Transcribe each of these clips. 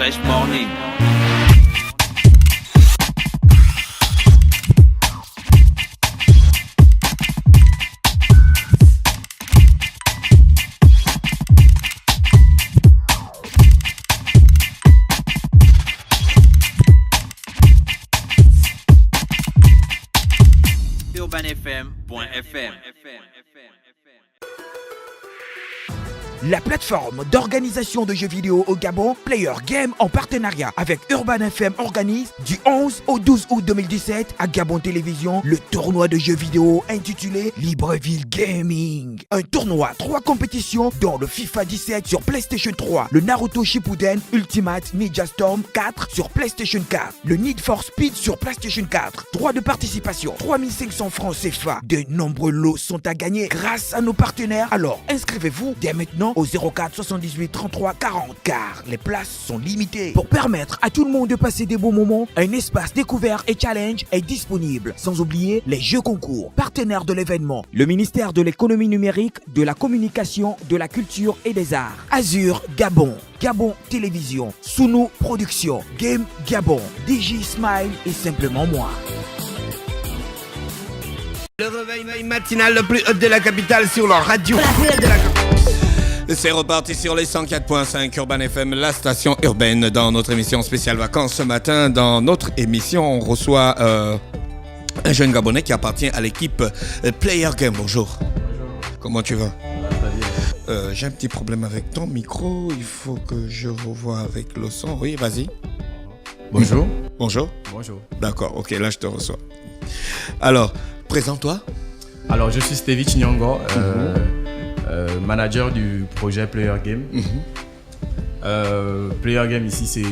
Fresh Morning. UrbanFM.fm. La plateforme d'organisation de jeux vidéo au Gabon, Player Game, en partenariat avec Urban FM, organise du 11 au 12 août 2017 à Gabon Télévision le tournoi de jeux vidéo intitulé Libreville Gaming. Un tournoi, 3 compétitions dont le FIFA 17 sur PlayStation 3, le Naruto Shippuden Ultimate Ninja Storm 4 sur PlayStation 4, le Need for Speed sur PlayStation 4. Droit de participation, 3500 francs CFA. De nombreux lots sont à gagner grâce à nos partenaires. Alors inscrivez-vous dès maintenant au 04 78 33 40 car les places sont limitées. Pour permettre à tout le monde de passer des beaux moments, un espace découvert et challenge est disponible. Sans oublier les jeux concours. Partenaires de l'événement, le ministère de l'économie numérique, de la communication, de la culture et des arts. Azur Gabon, Gabon Télévision, Sounou Production, Game Gabon, DJ Smile et simplement moi. Le réveil matinal le plus haut de la capitale sur la radio. C'est reparti sur les 104.5 Urban FM, la station urbaine, dans notre émission spéciale vacances. Ce matin, dans notre émission, on reçoit un jeune Gabonais qui appartient à l'équipe Player Game. Bonjour. Bonjour. Comment tu vas? J'ai un petit problème avec ton micro. Il faut que je revoie avec le son. Oui, vas-y. Bonjour. Bonjour. Bonjour. D'accord, ok, là je te reçois. Alors, présente-toi. Alors, je suis Stevie Chinyongo, manager du projet Player Game. Player Game, ici, c'est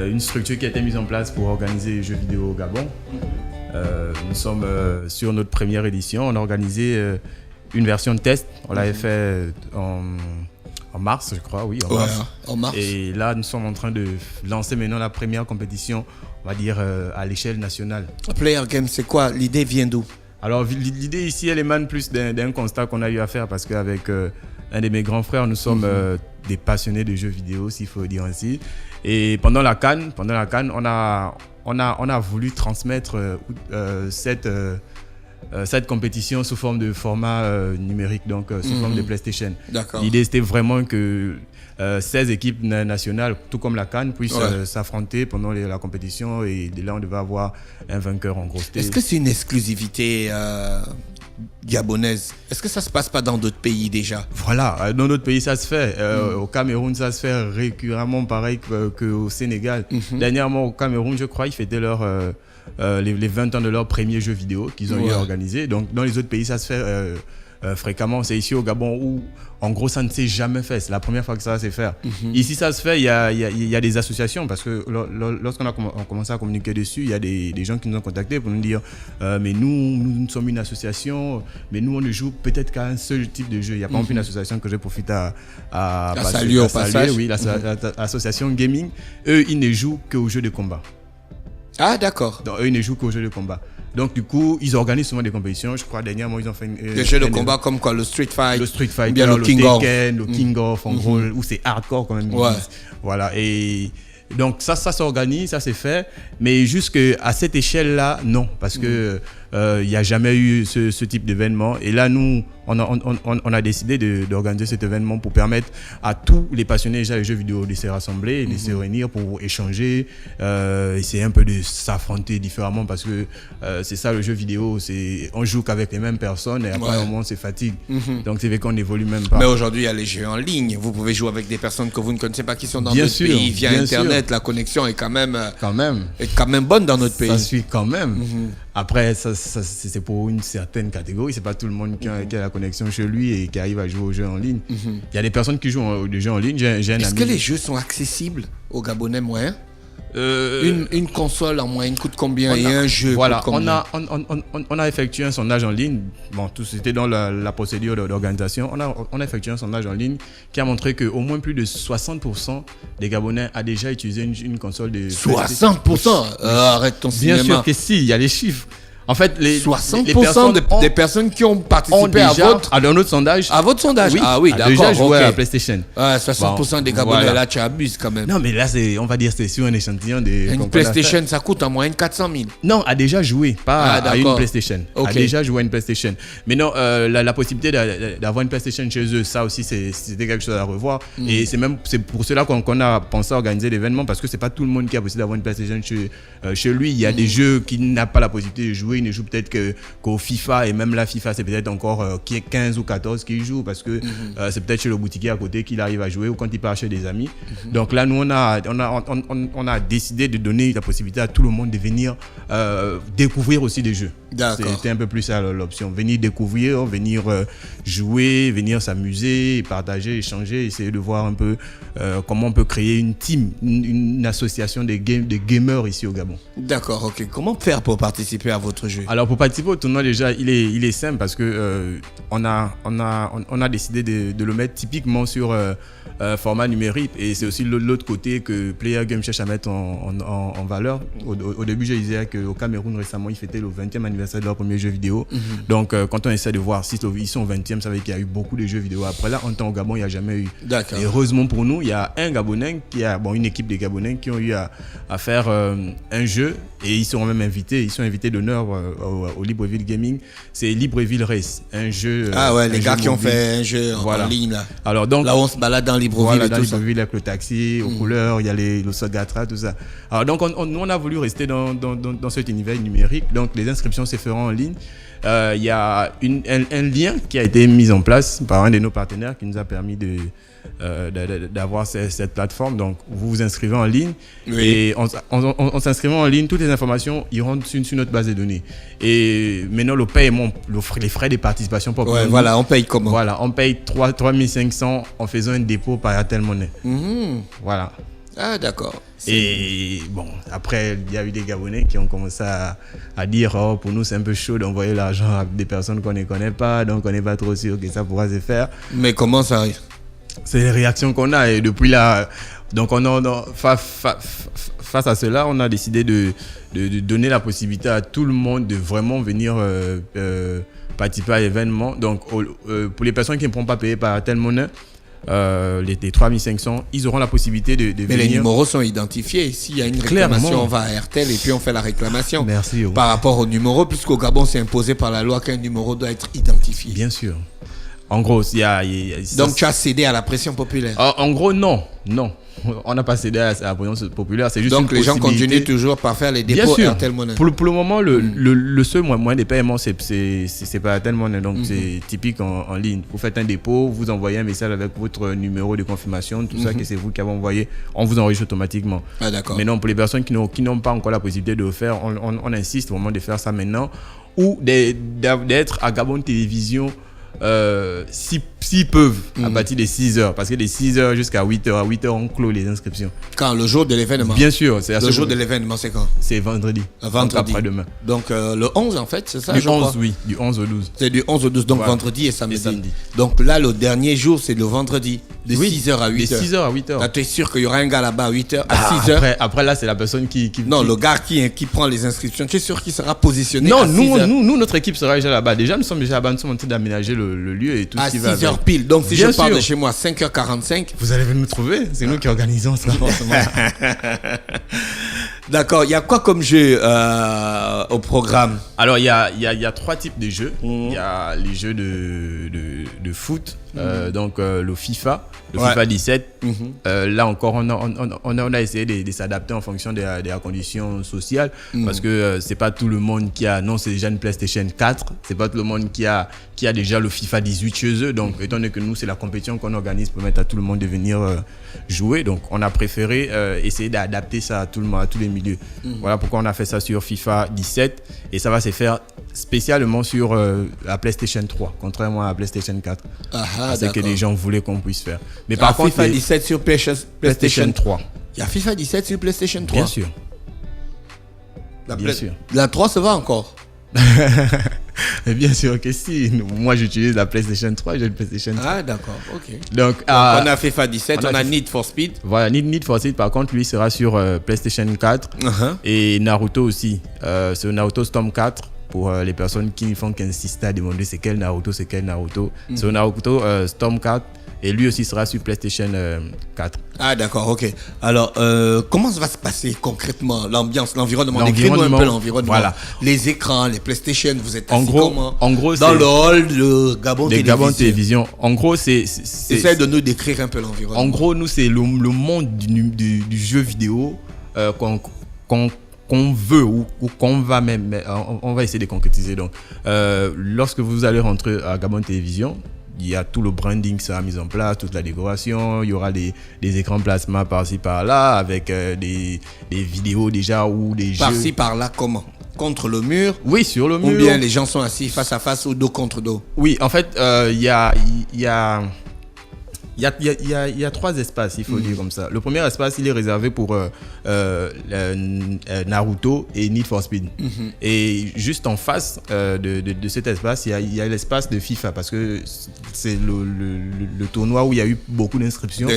une structure qui a été mise en place pour organiser les jeux vidéo au Gabon. Nous sommes sur notre première édition. On a organisé une version de test. On l'avait fait en mars, je crois, oui, en mars. Et là, nous sommes en train de lancer maintenant la première compétition, on va dire, à l'échelle nationale. Player Game, c'est quoi? L'idée vient d'où? Alors, l'idée ici, elle émane plus d'un constat qu'on a eu à faire parce qu'avec un de mes grands frères, nous sommes des passionnés de jeux vidéo, s'il faut dire ainsi. Et pendant la CAN, on a voulu transmettre cette compétition sous forme de format numérique, donc sous forme de PlayStation. D'accord. L'idée, c'était vraiment que 16 équipes nationales, tout comme la CAN, puissent s'affronter pendant la compétition, et de là, on devait avoir un vainqueur en gros. Est-ce que c'est une exclusivité gabonaise? Est-ce que ça se passe pas dans d'autres pays déjà? Voilà, dans d'autres pays, ça se fait. Au Cameroun, ça se fait récurremment, pareil qu'au Sénégal. Dernièrement, au Cameroun, je crois, ils fêtaient les 20 ans de leur premier jeu vidéo qu'ils ont eu organisé. Donc, dans les autres pays, ça se fait fréquemment. C'est ici au Gabon où, en gros, ça ne s'est jamais fait. C'est la première fois que ça va se faire. Ici, ça se fait. Il y a des associations, parce que lorsqu'on a commencé à communiquer dessus, il y a des gens qui nous ont contactés pour nous dire mais nous sommes une association, mais nous, on ne joue peut-être qu'à un seul type de jeu. Il y a par exemple une association que je profite à saluer au passage. Oui, l'association Gaming. Eux, ils ne jouent qu'aux jeux de combat. Ah, d'accord. Donc, eux, ils ne jouent qu'aux jeux de combat. Donc, du coup, ils organisent souvent des compétitions. Je crois, dernièrement, ils ont fait des jeux de combat comme quoi? Le Street Fight, bien le Tekken, le King of, en gros, où c'est hardcore quand même. Voilà. Et donc, ça s'organise, ça c'est fait. Mais jusqu'à cette échelle-là, non. Parce que il n'y a jamais eu ce type d'événement. Et là, nous, on a décidé d'organiser cet événement pour permettre à tous les passionnés déjà des jeux vidéo de se rassembler, de se réunir pour échanger, essayer un peu de s'affronter différemment, parce que c'est ça le jeu vidéo, on joue qu'avec les mêmes personnes et après au moment on se fatigue. Donc c'est vrai qu'on n'évolue même pas. Mais aujourd'hui il y a les jeux en ligne, vous pouvez jouer avec des personnes que vous ne connaissez pas qui sont dans notre pays via internet. La connexion est quand même bonne dans notre pays. Ça suit quand même. Après, ça, c'est pour une certaine catégorie. C'est pas tout le monde qui a la connexion chez lui et qui arrive à jouer aux jeux en ligne. Il y a des personnes qui jouent des jeux en ligne. Est-ce que les jeux sont accessibles aux Gabonais moyens? Une console en moyenne coûte combien et un jeu coûte combien? On a effectué un sondage en ligne. Bon, tout c'était dans la procédure d'organisation. On a effectué un sondage en ligne qui a montré qu'au moins plus de 60% des Gabonais a déjà utilisé une console de 60%. Arrête ton cinéma. Bien sûr que si, il y a les chiffres. En fait, les 60% des personnes qui ont participé dans notre sondage. À votre sondage? Oui, ah oui, d'accord. Déjà joué à la PlayStation. 60% des Gabonais, là, tu abuses quand même. Non, mais là, on va dire c'est sur un échantillon de. Une PlayStation, ça coûte en moyenne 400 000. Non, a déjà joué, pas à une PlayStation. Okay. A déjà joué à une PlayStation. Mais non, la possibilité d'avoir une PlayStation chez eux, ça aussi, c'était quelque chose à revoir. Et c'est pour cela qu'on a pensé à organiser l'événement, parce que c'est pas tout le monde qui a possibilité d'avoir une PlayStation chez lui. Il y a des jeux qui n'a pas la possibilité de jouer. Il ne joue peut-être qu'au FIFA, et même la FIFA, c'est peut-être encore 15 ou 14 qui joue, parce que c'est peut-être chez le boutiquier à côté qu'il arrive à jouer, ou quand il part chez des amis. Donc là, nous, on a décidé de donner la possibilité à tout le monde de venir découvrir aussi des jeux. C'était un peu plus ça l'option. Venir découvrir, venir jouer, venir s'amuser, partager, échanger, essayer de voir un peu comment on peut créer une team, une association de gamers ici au Gabon. D'accord, ok. Comment faire pour participer à votre jeu? Alors pour participer au tournoi, déjà, il est simple, parce que on a décidé de le mettre typiquement sur format numérique, et c'est aussi l'autre côté que Player Game cherche à mettre en valeur. Au début, je disais qu'au Cameroun récemment, ils fêtaient le 20e anniversaire de leur premier jeu vidéo. Donc quand on essaie de voir si ils sont au 20e, ça veut dire qu'il y a eu beaucoup de jeux vidéo. Après là, en temps au Gabon, il n'y a jamais eu. D'accord. Et heureusement pour nous, il y a un Gabonais une équipe de Gabonais qui ont eu à faire un jeu, et ils seront même invités. Ils sont invités d'honneur au Libreville Gaming. C'est Libreville Race, un jeu. Les gars qui ont fait un jeu en ligne là. Alors donc là, on se balade dans Libreville. Voilà, dans Libreville avec le taxi, aux couleurs, il y a le Sogatra, tout ça. Alors donc on a voulu rester dans cet univers numérique. Donc les inscriptions se feront en ligne. Il y a un lien qui a été mis en place par un de nos partenaires qui nous a permis d'avoir cette plateforme. Donc vous vous inscrivez en ligne, et en s'inscrivant en ligne, toutes les informations iront sur notre base de données. Et maintenant le paiement, les frais de participation pour voilà, on paye comment? Voilà, on paye 3 500 en faisant un dépôt par Airtel Money. Voilà. Ah d'accord. Et bon, après il y a eu des Gabonais qui ont commencé à dire pour nous c'est un peu chaud d'envoyer l'argent à des personnes qu'on ne connaît pas, donc on n'est pas trop sûr que ça pourra se faire. Mais comment ça arrive? C'est les réactions qu'on a, et depuis là, donc face à cela, on a décidé de donner la possibilité à tout le monde de vraiment venir participer à l'événement. Donc pour les personnes qui ne pourront pas payer par Airtel Money, les 3500, ils auront la possibilité de venir. Mais les numéros sont identifiés. S'il y a une réclamation, on va à RTL et puis on fait la réclamation. Merci. Par rapport au numéro, puisqu'au Gabon, c'est imposé par la loi qu'un numéro doit être identifié. Bien sûr. En gros, donc tu as cédé à la pression populaire? En gros, non. On n'a pas cédé à la pression populaire. C'est juste donc les gens continuent toujours par faire les dépôts Airtel Money. Pour le moment, le seul moyen de paiement, c'est pas Airtel Money. Donc c'est typique en ligne. Vous faites un dépôt, vous envoyez un message avec votre numéro de confirmation, tout ça, que c'est vous qui avez envoyé, on vous enregistre automatiquement. Ah, d'accord. Mais non, pour les personnes qui n'ont pas encore la possibilité de le faire, on insiste vraiment de faire ça maintenant, ou d'être à Gabon Télévision. S'ils peuvent, à partir de 6h, parce que de 6h jusqu'à 8h, à 8h on clôt les inscriptions. Quand? Le jour de l'événement? Bien sûr. Le jour de l'événement, c'est quand? C'est vendredi. Vendredi. Après-demain. Donc le 11 en fait, c'est ça? Du 11, oui, du 11 au 12. C'est du 11 au 12, donc voilà. Vendredi et samedi. Donc là, le dernier jour, c'est le vendredi, de 6h à 8h. De 6h à 8h. Là, tu es sûr qu'il y aura un gars là-bas à 8h, à 6h? Après là, c'est la personne qui... Non, le gars qui prend les inscriptions, tu es sûr qu'il sera positionné? Non, nous, notre équipe sera déjà là-bas. Déjà, nous sommes déjà là-bas, nous sommes en train d'aménager le lieu et tout ce qui va avec. À 6h pile. Donc si je pars de chez moi à 5h45, vous allez venir nous trouver. C'est nous qui organisons ça. D'accord. Il y a quoi comme jeu au programme? Alors il y a 3 types de jeux. Il y a les jeux de foot, donc le FIFA. Le FIFA 17, là encore, on a essayé de s'adapter en fonction des conditions sociales, parce que c'est pas tout le monde qui a, non, c'est déjà une PlayStation 4, c'est pas tout le monde qui a déjà le FIFA 18 chez eux, donc étant donné que nous, c'est la compétition qu'on organise pour permettre à tout le monde de venir jouer, donc on a préféré essayer d'adapter ça à tout le monde, à tous les milieux. Voilà pourquoi on a fait ça sur FIFA 17, et ça va se faire spécialement sur la PlayStation 3, contrairement à la PlayStation 4. C'est que les gens voulaient qu'on puisse faire. Mais par contre, FIFA 17 sur PlayStation 3. Il y a FIFA 17 sur PlayStation 3. Bien sûr. Bien sûr. La 3, ça va encore? Bien sûr que si. Moi, j'utilise la PlayStation 3, j'ai une PlayStation 3. Ah, d'accord, ok. Donc, on a FIFA 17, on a Need for Speed. Voilà, Need for Speed, par contre, lui, sera sur PlayStation 4. Et Naruto aussi. C'est Naruto Storm 4 pour les personnes qui ne font qu'insister à demander c'est quel Naruto. C'est au Naruto Storm 4 et lui aussi sera sur PlayStation 4. Ah d'accord, ok. Alors, comment ça va se passer concrètement, l'ambiance, l'environnement? Décris-nous un peu l'environnement. Voilà. Les écrans, les PlayStation, vous êtes assis comment? En gros, dans le hall de Gabon Télévision. En gros, c'est... Essaye de nous décrire un peu l'environnement. En gros, nous, c'est le monde du jeu vidéo qu'on veut ou qu'on va même... On va essayer de concrétiser. Donc, lorsque vous allez rentrer à Gabon Télévision, il y a tout le branding qui sera mis en place, toute la décoration, il y aura des écrans plasma par-ci par-là avec des vidéos déjà ou des jeux. Par-ci par-là comment? Contre le mur? Oui, sur le mur. Ou bien les gens sont assis face à face ou dos contre dos? Oui, en fait, il y a 3 espaces, il faut dire comme ça. Le premier espace, il est réservé pour Naruto et Need for Speed. Et juste en face de cet espace, il y a l'espace de FIFA parce que c'est le tournoi où il y a eu beaucoup d'inscriptions.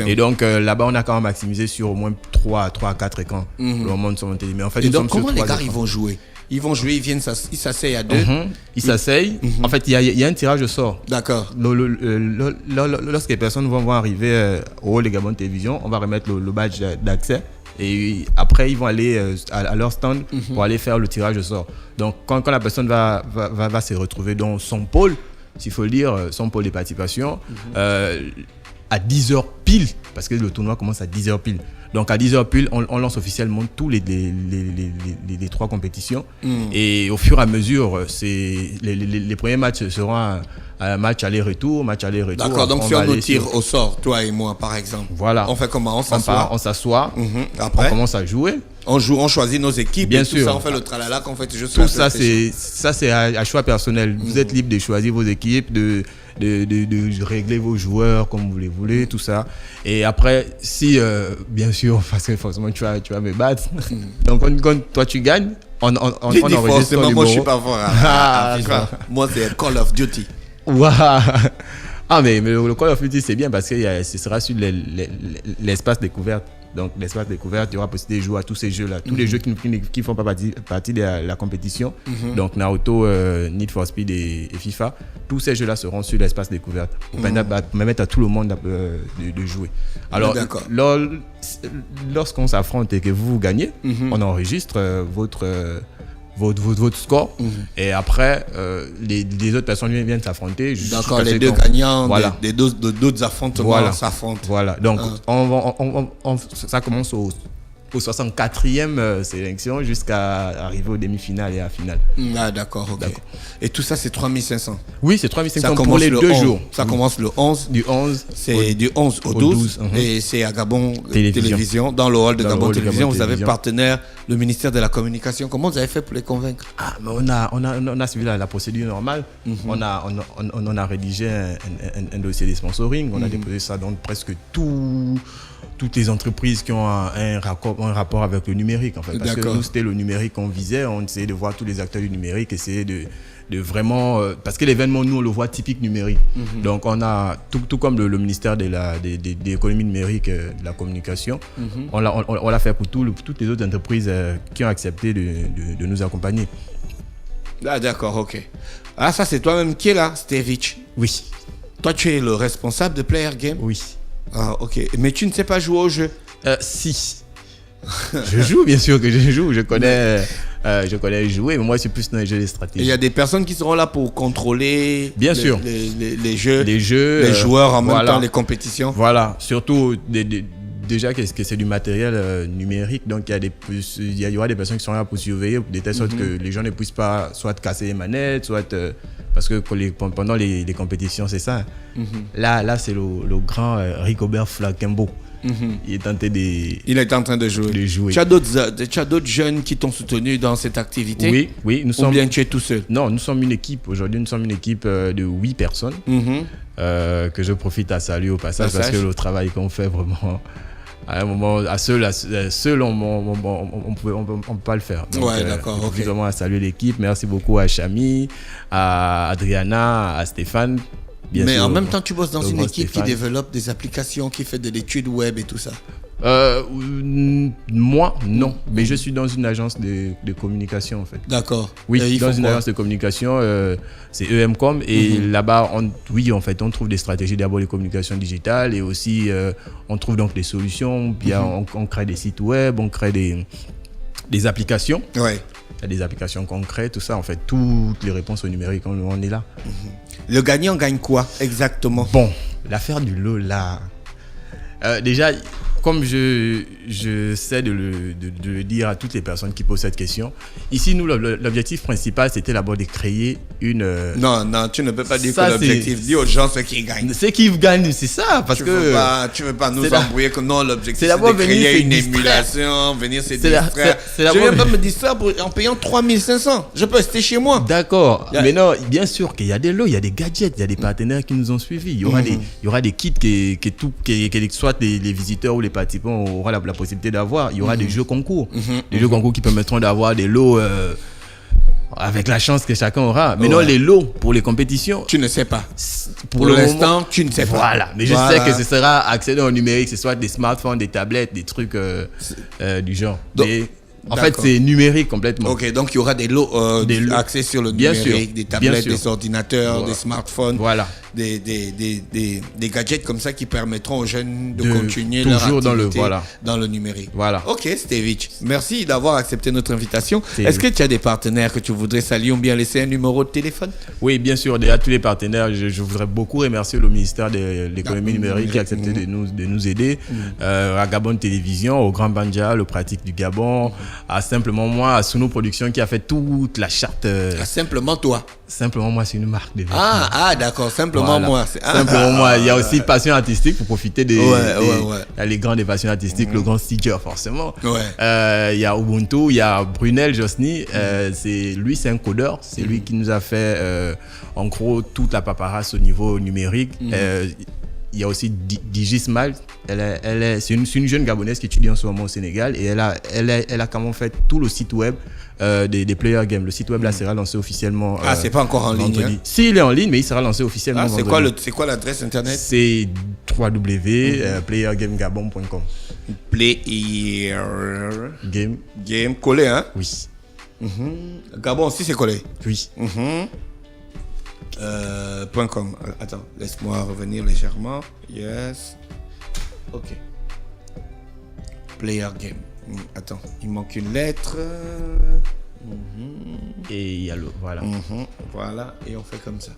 Et donc là-bas, on a quand même maximisé sur au moins 3 à 4 écrans. Le monde sur mon télé. Mais en fait, et donc, comment les gars ils vont jouer? Ils s'asseyent à deux. Ils s'asseyent. En fait, il y a un tirage au sort. D'accord. Lorsque les personnes vont arriver au hall de Gabon Télévision, on va remettre le badge d'accès. Et après, ils vont aller à leur stand pour aller faire le tirage au sort. Donc, quand la personne va se retrouver dans son pôle, s'il faut le dire, son pôle de participation, à 10h pile, parce que le tournoi commence à 10h pile. Donc à 10h pile, on lance officiellement tous les 3 compétitions. Et au fur et à mesure, les premiers matchs seront un match aller-retour. D'accord, donc si on nous tire au sort, toi et moi par exemple. Voilà. On fait comment? On s'assoit. On s'assoit. Après, on commence à jouer. On joue, on choisit nos équipes. Bien et sûr. Tout ça, on fait le tralala qu'on fait juste. Tout ça, c'est à choix personnel. Vous êtes libre de choisir vos équipes, de régler vos joueurs comme vous les voulez, tout ça. Et après, si, bien sûr, parce que forcément, tu vas me battre. Donc, quand toi, tu gagnes, on enregistre ton numéro. Moi, je suis pas fort à FIFA. Moi, c'est Call of Duty. Waouh! Ah, mais le Call of Duty, c'est bien parce que ce sera sur l'espace découverte. Donc, l'espace découverte, il y aura possibilité de jouer à tous ces jeux-là. Tous les jeux qui ne font pas partie de la compétition. Donc, Naruto, Need for Speed et FIFA. Tous ces jeux-là seront sur l'espace découverte. Pour permettre à tout le monde de jouer. Alors, lorsqu'on s'affronte et que vous gagnez, on enregistre votre score et après les autres personnes viennent s'affronter. D'accord, les deux gagnants d'autres affrontements s'affrontent. Voilà, donc ça commence au 64e sélection jusqu'à arriver aux demi-finales et à la finale. Ah d'accord, ok. D'accord. Et tout ça c'est 3500? Oui, c'est 3500 pour les 2 jours. Ça commence le 11. Du 11. C'est du 11 au 12. Et c'est à Gabon Télévision, dans le hall de Gabon Télévision. Vous avez partenaire, le ministère de la Communication. Comment vous avez fait pour les convaincre? Mais on a suivi la procédure normale. On a rédigé un dossier de sponsoring. On a déposé ça dans presque toutes les entreprises qui ont un rapport avec le numérique en fait. Parce que nous c'était le numérique qu'on visait, on essayait de voir tous les acteurs du numérique, essayer de vraiment parce que l'événement nous on le voit typique numérique. Donc on a tout comme le ministère de l'économie numérique, de la communication, on l'a fait pour toutes les autres entreprises qui ont accepté de nous accompagner. Ah d'accord, ok. Ah ça c'est toi-même qui est là, Stevich? Oui. Toi tu es le responsable de Player Game? Oui. Ah ok, mais tu ne sais pas jouer au jeu? Si. Je joue, bien sûr que je joue. Je connais jouer, mais moi, c'est plus dans les jeux de stratégie. Il y a des personnes qui seront là pour contrôler bien sûr. les jeux, les joueurs en même temps, les compétitions. Voilà, surtout déjà que c'est du matériel numérique, donc il y aura des personnes qui sont là pour surveiller, de telle sorte que les gens ne puissent pas soit casser les manettes, soit parce que pendant les compétitions, c'est ça. Là, c'est le grand Rigobert Flakembo. Il est en train de jouer. Tu as d'autres jeunes qui t'ont soutenu dans cette activité? Oui. Ou bien tu es tout seul? Non, nous sommes une équipe. Aujourd'hui, nous sommes une équipe de 8 personnes que je profite à saluer au passage parce que le travail qu'on fait vraiment... À un moment, seul on peut pas le faire. Donc, ouais, d'accord. Je profite vraiment à saluer l'équipe. Merci beaucoup à Chami, à Adriana, à Stéphane. Mais en même temps, tu bosses dans une équipe qui développe des applications, qui fait de l'étude web et tout ça. Moi, non. Mais je suis dans une agence de communication, en fait. D'accord. Oui, dans une agence de communication, c'est EMCOM. Et là-bas, on trouve des stratégies d'abord de communication digitale et aussi, on trouve donc des solutions. Bien, on crée des sites web, on crée des applications. Ouais. Il y a des applications concrètes, tout ça. En fait, toutes les réponses au numérique, on est là. Le gagnant gagne quoi exactement? Bon, l'affaire du lot, là. Déjà, comme je sais de le dire à toutes les personnes qui posent cette question, ici, nous, l'objectif principal, c'était d'abord de créer une... Non, tu ne peux pas dire que l'objectif. Dis aux gens ce qui gagnent. Ce qui gagne, c'est ça, parce que... Tu ne veux pas nous embrouiller que non, l'objectif, c'est d'abord de créer une distraire. émulation, venir se distraire. Je ne viens pas me distraire en payant 3500. Je peux rester chez moi. D'accord. Mais non, bien sûr qu'il y a des lots, il y a des gadgets, il y a des partenaires qui nous ont suivis. Il y aura des kits que soit les visiteurs ou les participants auront la possibilité d'avoir. Il y aura des jeux concours. Des jeux concours qui permettront d'avoir des lots avec la chance que chacun aura. Mais non, les lots pour les compétitions. Tu ne sais pas. Pour l'instant, tu ne sais pas. Voilà. Mais je sais que ce sera accédé au numérique, que ce soit des smartphones, des tablettes, des trucs du genre. En fait, c'est numérique complètement. Ok, donc il y aura des lots axés sur le numérique, des tablettes, des ordinateurs, des smartphones, des gadgets comme ça qui permettront aux jeunes de continuer leur activité dans le numérique. Voilà. Ok, Stevic, merci d'avoir accepté notre invitation. Est-ce que tu as des partenaires que tu voudrais saluer ou bien laisser un numéro de téléphone? Oui, bien sûr. Déjà, tous les partenaires, je voudrais beaucoup remercier le ministère de l'économie numérique qui a accepté de nous aider, à Gabon Télévision, au Grand Bandia, le Pratique du Gabon, à Simplement Moi, à Suno Productions qui a fait toute la charte. Simplement toi. Simplement Moi, c'est une marque de vêtements. D'accord, Simplement Moi. Simplement Moi. Il y a aussi Passion Artistique pour profiter des il y a les grands des passions artistiques, le grand Stitcher forcément. Il y a Ubuntu, il y a Brunel Josny, c'est un codeur, c'est lui qui nous a fait en gros toute la paperasse au niveau numérique. Il y a aussi Digismal, c'est une jeune Gabonaise qui étudie en ce moment au Sénégal et elle a quand même fait tout le site web des Player Games. Le site web là sera lancé officiellement. C'est pas encore en ligne. Hein? Si, il est en ligne, mais il sera lancé officiellement. C'est quoi l'adresse internet? C'est www.playergamegabon.com. Player Game collé, hein? Oui. Gabon aussi c'est collé. Oui. .com. Attends, laisse-moi revenir légèrement. Yes. Ok. Player Game. Attends, il manque une lettre. Et il y a le... Voilà. Voilà, et on fait comme ça.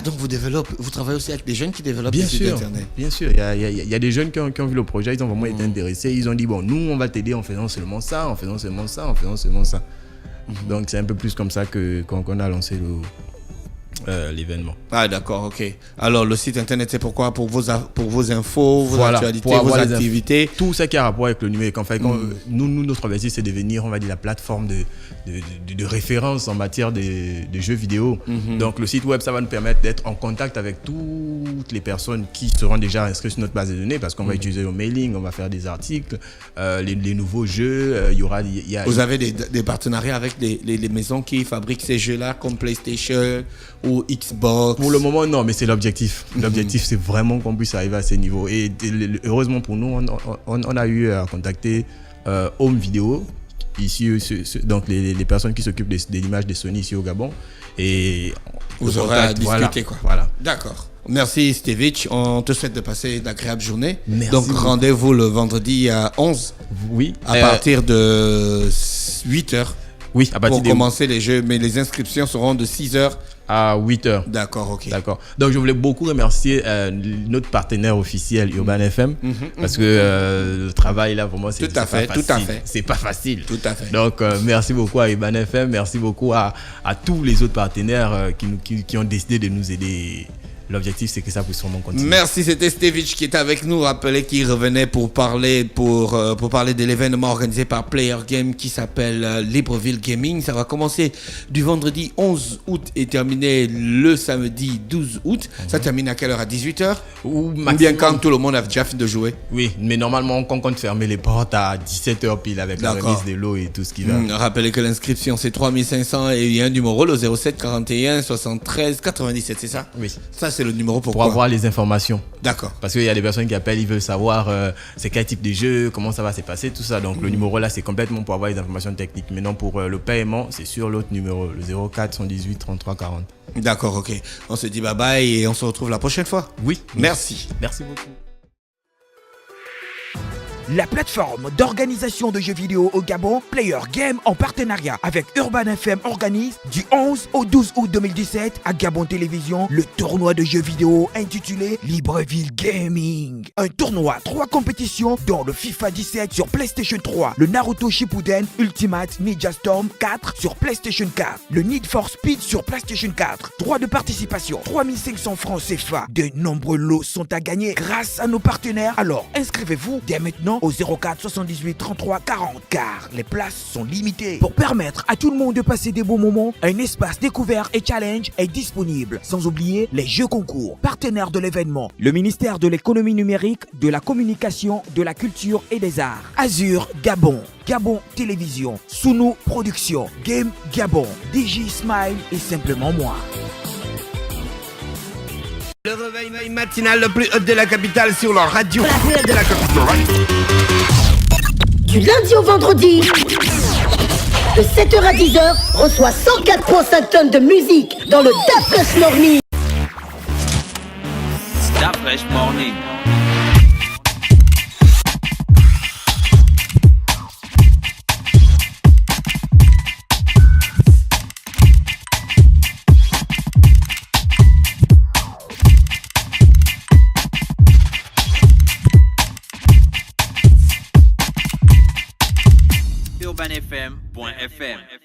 Donc vous travaillez aussi avec des jeunes qui développent des sites internet. Bien sûr, il y a des jeunes qui ont vu le projet, ils ont vraiment été intéressés. Ils ont dit, bon, nous, on va t'aider en faisant seulement ça, en faisant seulement ça, en faisant seulement ça. Donc, c'est un peu plus comme ça qu'on a lancé l'événement. D'accord, ok. Alors le site internet c'est pourquoi? Pour vos infos, vos actualités, vos activités. Tout ça qui a rapport avec le numérique. En fait, nous, notre objectif c'est de devenir, on va dire, la plateforme de référence en matière de jeux vidéo. Donc le site web, ça va nous permettre d'être en contact avec toutes les personnes qui seront déjà inscrites sur notre base de données parce qu'on va utiliser le mailing, on va faire des articles, les nouveaux jeux. Vous avez des partenariats avec les maisons qui fabriquent ces jeux-là comme PlayStation ou Xbox? Pour le moment, non, mais c'est l'objectif. L'objectif, c'est vraiment qu'on puisse arriver à ces niveaux. Et heureusement pour nous, on a eu à contacter Home Video, ici, donc les personnes qui s'occupent des images de Sony ici au Gabon. Et vous aurez à discuter, quoi. Voilà. D'accord. Merci Stevic, on te souhaite de passer d'agréables journées. Merci. Donc rendez-vous le vendredi à 11. Oui. À partir de 8h. Oui, à partir pour commencer les jeux, mais les inscriptions seront de 6h à 8h. D'accord, ok. D'accord. Donc je voulais beaucoup remercier notre partenaire officiel Urban FM parce que le travail là vraiment c'est pas facile. C'est pas facile. Tout à fait. Donc merci beaucoup à Urban FM, merci beaucoup à tous les autres partenaires qui ont décidé de nous aider. L'objectif, c'est que ça puisse vraiment continuer. Merci, c'était Stevic qui était avec nous. Rappelez qu'il revenait pour parler de l'événement organisé par Player Game qui s'appelle Libreville Gaming. Ça va commencer du vendredi 11 août et terminer le samedi 12 août. Ça termine à quelle heure? À 18h? Ou bien quand tout le monde a déjà fini de jouer? Oui, mais normalement, on compte fermer les portes à 17h pile avec la remise de l'eau et tout ce qui va. Rappelez que l'inscription, c'est 3500 et il y a un numéro, le 07 41 73 97, c'est ça? Oui. Ça, c'est c'est le numéro pour avoir les informations. D'accord. Parce qu'il y a des personnes qui appellent, ils veulent savoir c'est quel type de jeu, comment ça va se passer, tout ça. Donc le numéro là, c'est complètement pour avoir les informations techniques. Maintenant, pour le paiement, c'est sur l'autre numéro, le 04 118 33 40. D'accord, ok. On se dit bye bye et on se retrouve la prochaine fois. Oui. Merci. Merci beaucoup. La plateforme d'organisation de jeux vidéo au Gabon, Player Game, en partenariat avec Urban FM, organise du 11 au 12 août 2017 à Gabon Télévision le tournoi de jeux vidéo intitulé Libreville Gaming. Un tournoi, 3 compétitions dont le FIFA 17 sur PlayStation 3, le Naruto Shippuden Ultimate Ninja Storm 4 sur PlayStation 4, le Need for Speed sur PlayStation 4. Droit de participation, 3500 francs CFA. De nombreux lots sont à gagner grâce à nos partenaires. Alors inscrivez-vous dès maintenant au 04 78 33 40 car les places sont limitées. Pour permettre à tout le monde de passer des beaux moments, un espace découvert et challenge est disponible. Sans oublier les jeux concours. Partenaires de l'événement, le ministère de l'économie numérique, de la communication, de la culture et des arts. Azur Gabon, Gabon Télévision, Sounou Production, Game Gabon, DJ Smile et simplement moi. Le réveil matinal le plus hot de la capitale sur leur radio. La plus haute de la capitale. Du lundi au vendredi, de 7h à 10h, reçoit 104,5 tonnes de musique dans le Da Fresh Morning. Da Fresh Morning. UrbanFM.fm